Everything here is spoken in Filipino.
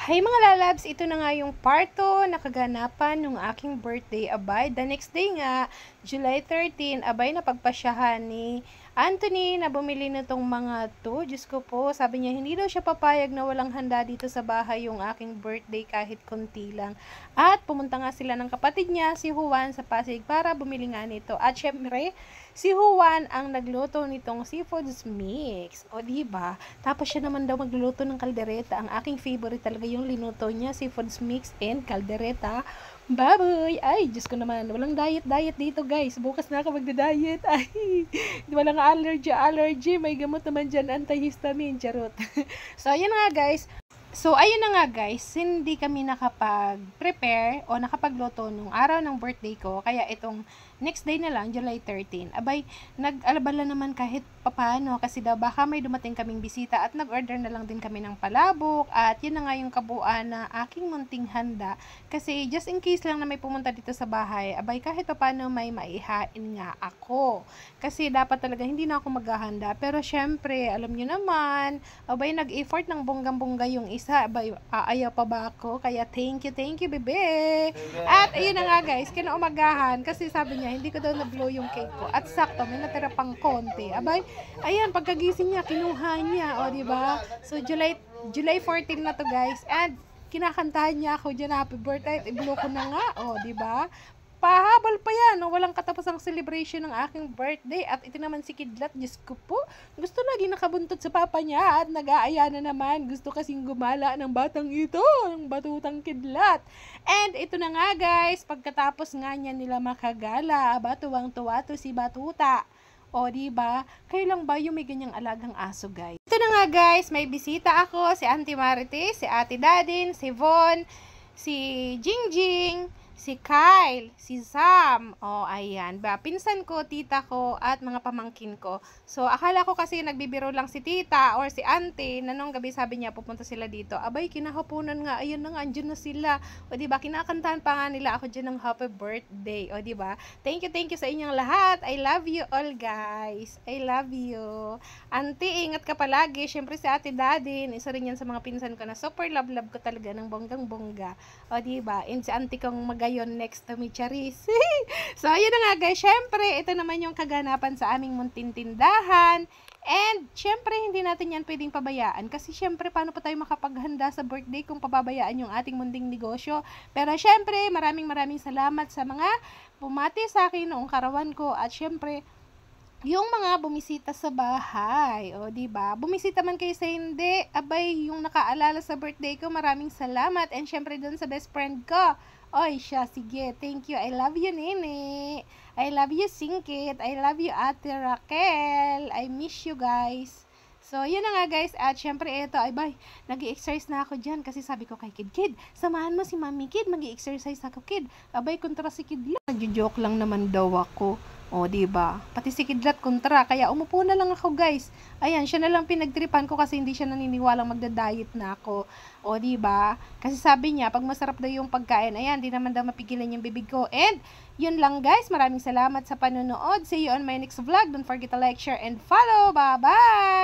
Hi mga lalabs, ito na nga yung part 2 na kaganapan ng aking birthday. Abay, the next day nga, July 13, abay napagpasyahan ni Anthony na bumili nitong mga to. Diyos ko po, sabi niya hindi daw siya papayag na walang handa dito sa bahay yung aking birthday kahit konti lang. At pumunta nga sila ng kapatid niya, si Juan, sa Pasig para bumili nga nito. At syempre, si Juan ang nagluto nitong seafood mix. O diba? Tapos siya naman daw magluluto ng kaldereta. Ang aking favorite talaga yung linuto niya, seafood mix and kaldereta. Baboy! Ay, Diyos ko naman. Walang diet dito, guys. Bukas na ako magda-diet. Ay, walang allergy. May gamot naman dyan, antihistamine. Charot. So, ayun nga, guys. So, ayun na nga guys, hindi kami nakapag-prepare o nakapagluto nung araw ng birthday ko. Kaya itong next day na lang, July 13, abay, nag-alabala naman kahit papano kasi daw baka may dumating kaming bisita at nag-order na lang din kami ng palabok. At yun na nga yung kabuuan na aking munting handa. Kasi just in case lang na may pumunta dito sa bahay, abay kahit papano may maihain nga ako. Kasi dapat talaga hindi na ako maghahanda. Pero syempre, alam nyo naman, abay nag-effort ng bonggang-bongga yung isa. Abay, ayaw pa ba ako? Kaya thank you, bebe. At ayun na nga guys, kinaumagahan kasi sabi niya, hindi ko daw na-blow yung cake ko. At sakto, may natira pang konti. Abay, ayan, pagkagising niya, kinuha niya. O, diba? So, July 14 na to guys. And, kinakantahan niya ako dyan, happy birthday. I-blow ko na nga. O, diba? Pahabol pa yan, no? Walang katapusang celebration ng aking birthday. At ito naman si Kidlat, Diyos ko po. Gusto lagi nakabuntot sa papa niya at nag-aaya na naman. Gusto kasing gumala ng batang ito, ng batutang Kidlat. And ito na nga guys, pagkatapos nga niya nila makagala, tuwang-tuwa to si Batuta. O, diba? Kayo lang ba yung may ganyang alagang aso, guys? Ito na nga guys, may bisita ako, si Auntie Marites, si Ate Dadin, si Von, si Jingjing, si Kyle, si Sam, ayan ba, pinsan ko, tita ko, at mga pamangkin ko. So, akala ko kasi nagbibiro lang si tita or si auntie, na nung gabi sabi niya pupunta sila dito. Abay, kinahaponan nga, ayan na nga, andyan na sila. O, diba, kinakantahan pa nga nila ako dyan ng happy birthday. O, diba, thank you sa inyong lahat. I love you all, guys. I love you. Auntie, ingat ka palagi. Syempre si Ate Dadin, isa rin yan sa mga pinsan ko na super love ko talaga ng bonggang-bongga. O, diba, and si auntie kong magayon next to me, Charis. So, ayun na nga guys, syempre, ito naman yung kaganapan sa aming munting tindahan. And, syempre, hindi natin yan pwedeng pabayaan. Kasi, syempre, paano pa tayo makapaghanda sa birthday kung pababayaan yung ating munting negosyo. Pero, syempre, maraming salamat sa mga bumati sa akin noong karawan ko. At, syempre, yung mga bumisita sa bahay, o diba? Bumisita man kayo sa hindi, abay, yung nakaalala sa birthday ko, maraming salamat. And syempre dun sa best friend ko, oy siya, sige, thank you, I love you, Nene. I love you, Singkit. I love you, Ate Raquel. I miss you, guys. So, yun na nga guys, at syempre ito, ay bay, nag-i-exercise na ako dyan, kasi sabi ko kay Kid, samahan mo si Mami Kid, mag-i-exercise ako, Kid. Abay, kontra si Kid lang. Nagjo-joke lang naman daw ako. O, diba? Pati si Kidlat kontra, kaya umupo na lang ako guys. Ayan, siya na lang pinagtripan ko kasi hindi siya naniniwalang magda-diet na ako. O, diba? Kasi sabi niya, pag masarap daw yung pagkain, ayan, di naman daw mapigilan yung bibig ko. And, yun lang guys, maraming salamat sa panonood. See you on my next vlog. Don't forget to like, share, and follow. Bye-bye!